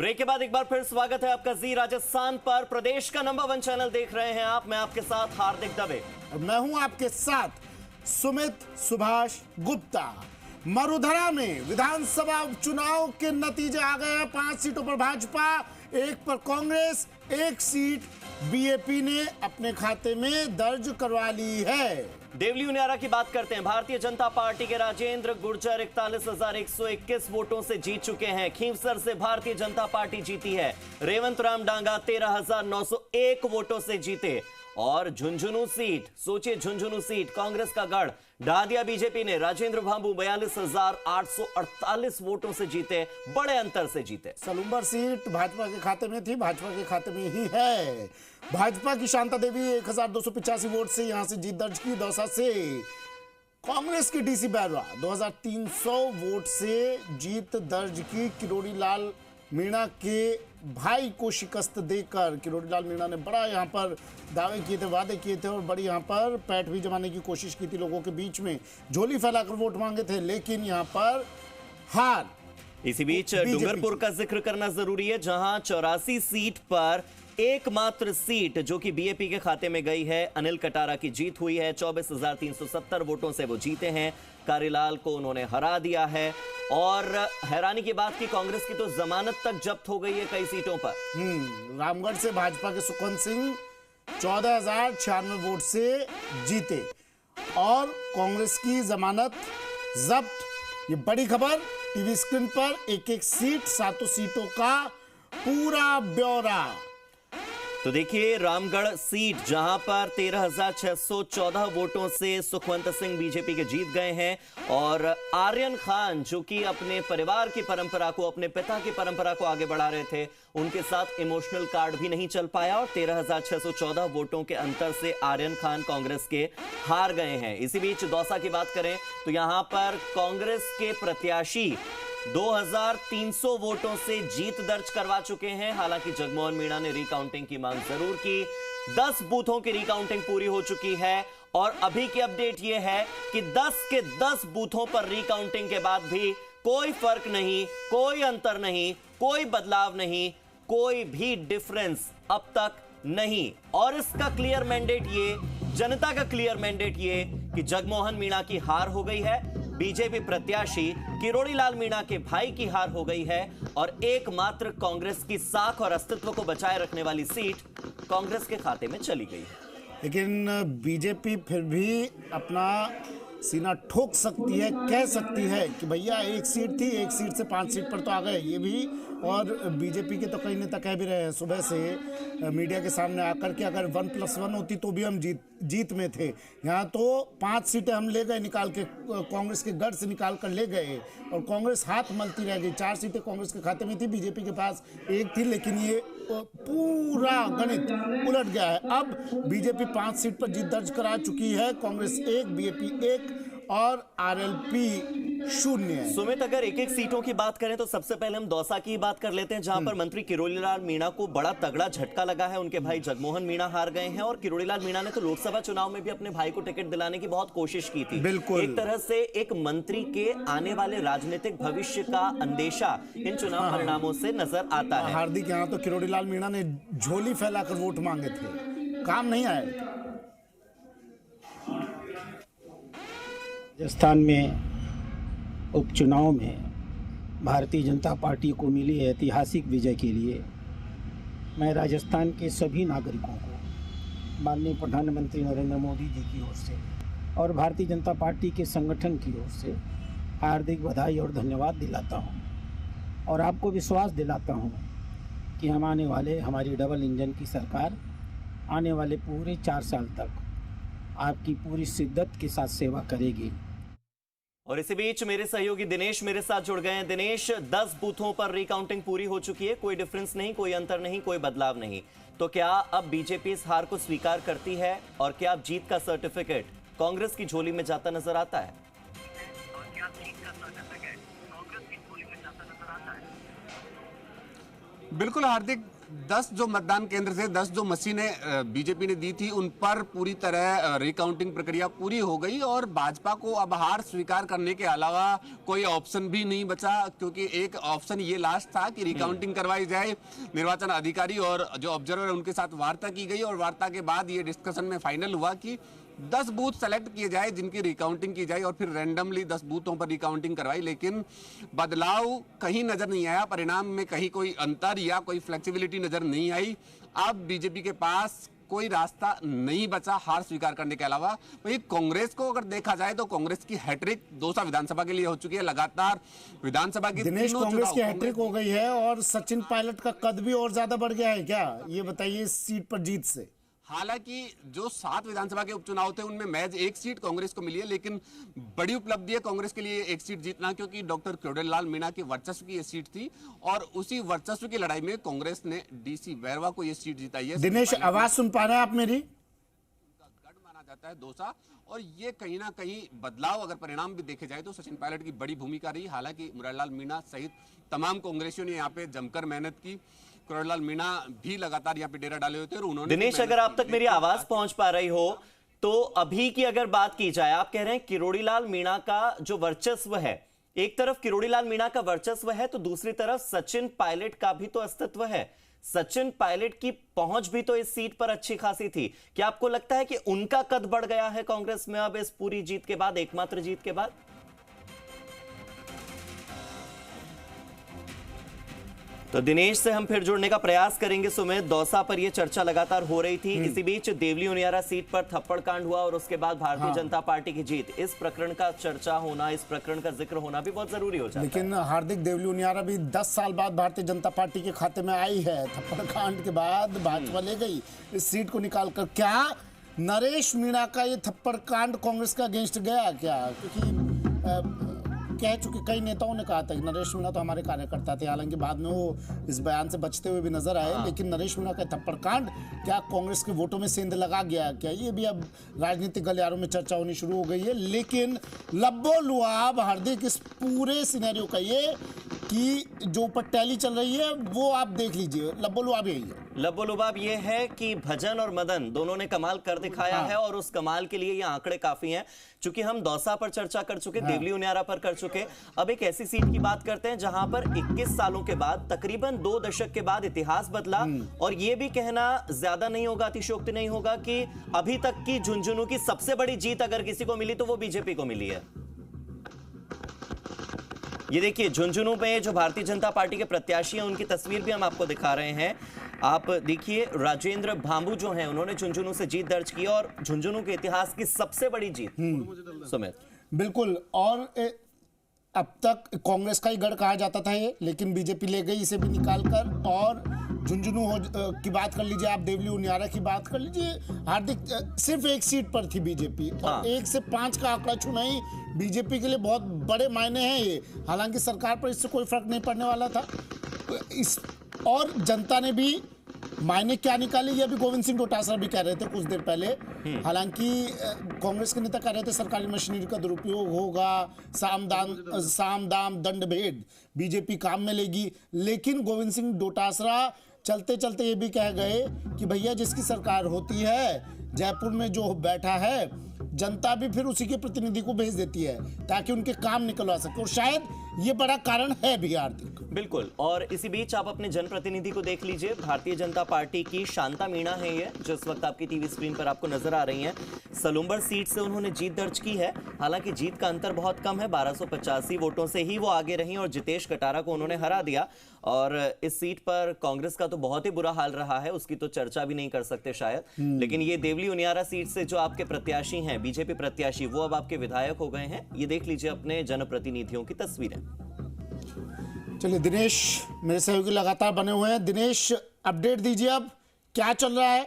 Break के बाद एक बार फिर स्वागत है आपका जी राजस्थान पर। प्रदेश का नंबर 1 चैनल देख रहे हैं आप। मैं आपके साथ हार्दिक दवे। मैं हूं आपके साथ सुमित सुभाष गुप्ता। मरुधरा में विधानसभा उपचुनाव के नतीजे आ गए हैं। 5 सीटों पर भाजपा, 1 पर कांग्रेस, 1 सीट बीएपी ने अपने खाते में दर्ज करवा ली है। देवली उनियारा की बात करते हैं। भारतीय जनता पार्टी के राजेंद्र गुर्जर 41,121 वोटों से जीत चुके हैं। खींवसर से भारतीय जनता पार्टी जीती है। रेवंत राम डांगा 13,901 वोटों से जीते। और झुंझुनू सीट, सोचिए झुंझुनू सीट कांग्रेस का गढ़ ढा दिया बीजेपी ने। राजेंद्र भांबू 42,848 वोटों से जीते, बड़े अंतर से जीते। सलूम्बर सीट भाजपा के खाते में थी, भाजपा के खाते में ही है। भाजपा की शांता देवी 1,285 वोट से यहां से जीत दर्ज की दौसा से। कांग्रेस की डीसी बैरवा 2,300 वोट से जीत दर्ज की। किरोड़ी लाल मीणा के भाई को शिकस्त देकर किरोड़ी लाल मीणा ने बड़ा यहां पर दावे किए थे, वादे किए थे और बड़ी यहां पर पैठ भी जमाने की कोशिश की थी। लोगों के बीच में झोली फैलाकर वोट मांगे थे, लेकिन यहां पर हार। इसी बीच डूंगरपुर का जिक्र करना जरूरी है, जहां 84 सीट पर एकमात्र सीट जो कि बीएपी के खाते में गई है। अनिल कटारा की जीत हुई है। 24,370 वोटों से वो जीते हैं। कारीलाल को उन्होंने हरा दिया है। और हैरानी की बात की कांग्रेस की तो जमानत तक जब्त हो गई है कई सीटों पर। रामगढ़ से भाजपा के सुखवंत सिंह 14,096 वोट से जीते और कांग्रेस की जमानत जब्त। ये बड़ी खबर टीवी स्क्रीन पर एक सीट, 7 सीटों का पूरा ब्यौरा। तो देखिए रामगढ़ सीट जहां पर 13,614 वोटों से सुखवंत सिंह बीजेपी के जीत गए हैं। और आर्यन खान जो कि अपने परिवार की परंपरा को, अपने पिता की परंपरा को आगे बढ़ा रहे थे, उनके साथ इमोशनल कार्ड भी नहीं चल पाया और 13,614 वोटों के अंतर से आर्यन खान कांग्रेस के हार गए हैं। इसी बीच दौसा की बात करें तो यहां पर कांग्रेस के प्रत्याशी 2,300 वोटों से जीत दर्ज करवा चुके हैं। हालांकि जगमोहन मीणा ने रिकाउंटिंग की मांग जरूर की। 10 बूथों की रिकाउंटिंग पूरी हो चुकी है और अभी की अपडेट यह है कि 10 के 10 बूथों पर रिकाउंटिंग के बाद भी कोई फर्क नहीं, कोई अंतर नहीं, कोई बदलाव नहीं, कोई भी डिफरेंस अब तक नहीं। और इसका क्लियर मैंडेट ये, जनता का क्लियर मैंडेट ये कि जगमोहन मीणा की हार हो गई है। बीजेपी प्रत्याशी किरोड़ी लाल मीणा के भाई की हार हो गई है और एकमात्र कांग्रेस की साख और अस्तित्व को बचाए रखने वाली सीट कांग्रेस के खाते में चली गई है। लेकिन बीजेपी फिर भी अपना सीना ठोक सकती है, कह सकती है कि भैया 1 सीट थी, 1 सीट से 5 सीट पर तो आ गए ये भी। और बीजेपी के तो कई नेता कह भी रहे हैं सुबह से मीडिया के सामने आकर के अगर 1+1 होती तो भी हम जीत में थे। यहाँ तो 5 सीटें हम ले गए निकाल के, कांग्रेस के गढ़ से निकाल कर ले गए और कांग्रेस हाथ मलती रह गई। 4 सीटें कांग्रेस के खाते में थी, बीजेपी के पास 1 थी, लेकिन ये पूरा गणित उलट गया है। अब बीजेपी 5 सीट पर जीत दर्ज करा चुकी है, कांग्रेस 1, बीएपी 1 और आरएलपी 0। सुमित, अगर एक सीटों की बात करें तो सबसे पहले हम दौसा की बात कर लेते हैं, जहां पर मंत्री किरोड़ी लाल मीणा को बड़ा तगड़ा झटका लगा है। उनके भाई जगमोहन मीणा हार गए हैं और किरोड़ी लाल मीणा ने तो लोकसभा चुनाव में भी अपने भाई को टिकट दिलाने की बहुत कोशिश की थी। बिल्कुल। एक तरह से एक मंत्री के आने वाले राजनीतिक भविष्य का अंदेशा इन चुनाव परिणामों से नजर आता है। हार्दिक, यहाँ तो किरोड़ी लाल मीणा ने झोली फैलाकर वोट मांगे थे, काम नहीं आए। राजस्थान में उपचुनाव में भारतीय जनता पार्टी को मिली ऐतिहासिक विजय के लिए मैं राजस्थान के सभी नागरिकों को माननीय प्रधानमंत्री नरेंद्र मोदी जी की ओर से और भारतीय जनता पार्टी के संगठन की ओर से हार्दिक बधाई और धन्यवाद दिलाता हूं और आपको विश्वास दिलाता हूं कि हम आने वाले, हमारी डबल इंजन की सरकार आने वाले पूरे 4 साल तक आपकी पूरी शिद्दत के साथ सेवा करेगी। और इसी बीच मेरे सहयोगी दिनेश मेरे साथ जुड़ गए हैं। दिनेश, 10 बूथों पर रिकाउंटिंग पूरी हो चुकी है, कोई डिफरेंस नहीं, कोई अंतर नहीं, कोई बदलाव नहीं। तो क्या अब बीजेपी इस हार को स्वीकार करती है और क्या अब जीत का सर्टिफिकेट कांग्रेस की झोली में जाता नजर आता है? बिल्कुल हार्दिक, 10 जो मतदान केंद्र थे, 10 जो मशीनें बीजेपी ने दी थी, उन पर पूरी तरह रिकाउंटिंग प्रक्रिया पूरी हो गई और भाजपा को अब हार स्वीकार करने के अलावा कोई ऑप्शन भी नहीं बचा, क्योंकि एक ऑप्शन ये लास्ट था कि रिकाउंटिंग करवाई जाए। निर्वाचन अधिकारी और जो ऑब्जर्वर है उनके साथ वार्ता की गई और वार्ता के बाद ये डिस्कशन में फाइनल हुआ कि 10 बूथ सेलेक्ट किए जाए जिनकी रिकाउंटिंग की जाए और फिर रैंडमली 10 बूथों पर रिकाउंटिंग करवाई, लेकिन बदलाव कहीं नजर नहीं आया। परिणाम में कहीं कोई अंतर या कोई फ्लेक्सिबिलिटी नजर नहीं आई। अब बीजेपी के पास कोई रास्ता नहीं बचा हार स्वीकार करने के अलावा। वही कांग्रेस को अगर देखा जाए तो कांग्रेस की हैट्रिक दौसा विधानसभा के लिए हो चुकी है। लगातार विधानसभा की दिनेश, कांग्रेस की हैट्रिक हो गई है और सचिन पायलट का कद भी और ज्यादा बढ़ गया है क्या, ये बताइए इस सीट पर जीत से? हालांकि जो 7 विधानसभा के उपचुनाव थे उनमें महज 1 सीट कांग्रेस को मिली है, लेकिन बड़ी उपलब्धि है कांग्रेस के लिए 1 सीट जीतना, क्योंकि डॉक्टर क्रोडेललाल मीणा के वर्चस्व की ये सीट थी और उसी वर्चस्व की लड़ाई में कांग्रेस ने डीसी बैरवा को ये सीट जिताई है। दिनेश, आवाज सुन पा रहे हैं आप मेरी? गढ़ माना जाता है दौसा, और ये कहीं ना कहीं बदलाव अगर परिणाम भी देखे जाए तो सचिन पायलट की बड़ी भूमिका रही। हालांकि मुरारीलाल मीणा सहित तमाम कांग्रेसियों ने यहाँ पे जमकर मेहनत की। क्रोडेललाल मीणा भी लगातार यहाँ पे डेरा डाले हुए थे और उन्होंने। दिनेश, अगर आप तक मेरी आवाज पहुंच पा रही हो तो अभी की अगर बात की जाए, आप कह रहे हैं किरोड़ीलाल मीणा का जो वर्चस्व है, एक तरफ किरोड़ीलाल मीणा का वर्चस्व है तो दूसरी तरफ सचिन पायलट का भी तो अस्तित्व है। सचिन पायलट की पहुंच भी तो इस सीट पर अच्छी खासी थी। क्या आपको लगता है कि उनका कद बढ़ गया है कांग्रेस में अब इस पूरी जीत के बाद, एकमात्र जीत के बाद? तो दिनेश से हम फिर जुड़ने का प्रयास करेंगे। सुमित, दौसा पर यह चर्चा लगातार हो रही थी, इसी बीच देवली उनियारा सीट पर थप्पड़ कांड हुआ और उसके बाद भारतीय जनता पार्टी की जीत। इस प्रकरण का चर्चा होना, इस प्रकरण का जिक्र होना भी बहुत जरूरी हो जाता है। लेकिन हार्दिक, देवली उनियारा भी 10 साल बाद भारतीय जनता पार्टी के खाते में आई है। थप्पड़ कांड के बाद भाजपा ले गई इस सीट को निकालकर। क्या नरेश मीणा का ये थप्पड़ कांड कांग्रेस का अगेंस्ट गया क्या? क्योंकि कह चुके कई नेताओं ने कहा था कि नरेश मीणा तो हमारे कार्यकर्ता थे, हालांकि बाद में वो इस बयान से बचते हुए भी नजर आए। लेकिन नरेश मीणा का थप्पड़ कांड क्या कांग्रेस के वोटों में सेंध लगा गया क्या, ये भी अब राजनीतिक गलियारों में चर्चा होनी शुरू हो गई है। लेकिन लब्बो लुआब हार्दिक इस पूरे सिनेरियो का ये कि जो ऊपर टैली चल रही है वो आप देख लीजिए, लब्बो लुआब यही है। लब्बो लुबाब ये है कि भजन और मदन दोनों ने कमाल कर दिखाया है और उस कमाल के लिए ये आंकड़े काफी हैं। चूंकि हम दौसा पर चर्चा कर चुके, देवली उनियारा पर कर चुके, अब एक ऐसी सीट की बात करते हैं जहां पर 21 सालों के बाद, तकरीबन 2 दशक के बाद इतिहास बदला। और ये भी कहना ज्यादा नहीं होगा, अतिशयोक्ति नहीं होगा कि अभी तक की झुंझुनू की सबसे बड़ी जीत अगर किसी को मिली तो वो बीजेपी को मिली है। ये देखिए, झुंझुनू में जो भारतीय जनता पार्टी के प्रत्याशी हैं उनकी तस्वीर भी हम आपको दिखा रहे हैं। आप देखिए, राजेंद्र भांबू जो हैं उन्होंने झुंझुनू से जीत दर्ज की और झुंझुनू के इतिहास की सबसे बड़ी जीत। सुमित, बिल्कुल। और अब तक कांग्रेस का ही गढ़ कहा जाता था ये, लेकिन बीजेपी ले गई इसे भी निकाल कर। और झुंझुनू की बात कर लीजिए, आप देवली उनियारा की बात कर लीजिए, हार्दिक सिर्फ 1 सीट पर थी बीजेपी और 1 से 5 का आंकड़ा छूना ही बीजेपी के लिए बहुत बड़े मायने हैं ये। हालांकि सरकार पर इससे कोई फर्क नहीं पड़ने वाला था और जनता ने भी मायने क्या निकाले, ये अभी गोविंद सिंह डोटासरा भी कह रहे थे कुछ देर पहले। हालांकि कांग्रेस के नेता कह रहे थे सरकारी मशीनरी का दुरुपयोग होगा, साम दाम दंड भेद बीजेपी काम में लेगी। लेकिन गोविंद सिंह डोटासरा चलते चलते ये भी कह गए कि भैया जिसकी सरकार होती है, जयपुर में जो बैठा है, जनता भी फिर उसी के प्रतिनिधि को भेज देती है ताकि उनके काम निकलवा सके। और शायद ये बड़ा कारण है भी हार्दिक। बिल्कुल। और इसी बीच आप अपने जनप्रतिनिधि को देख लीजिए, भारतीय जनता पार्टी की शांता मीणा है ये, जो इस वक्त आपकी टीवी स्क्रीन पर आपको नजर आ रही हैं। सलुम्बर सीट से उन्होंने जीत दर्ज की है। हालांकि जीत का अंतर बहुत कम है, 1285 वोटों से ही वो आगे रही और जितेश कटारा को उन्होंने हरा दिया। और इस सीट पर कांग्रेस का तो बहुत ही बुरा हाल रहा है, उसकी तो चर्चा भी नहीं कर सकते शायद। लेकिन ये देवली उनियारा सीट से जो आपके प्रत्याशी हैं, बीजेपी प्रत्याशी, वो अब आपके विधायक हो गए हैं। ये देख लीजिए अपने जनप्रतिनिधियों की तस्वीरें। चलिए दिनेश मेरे सहयोगी लगातार बने हुए हैं। दिनेश, अपडेट दीजिए, अब क्या चल रहा है?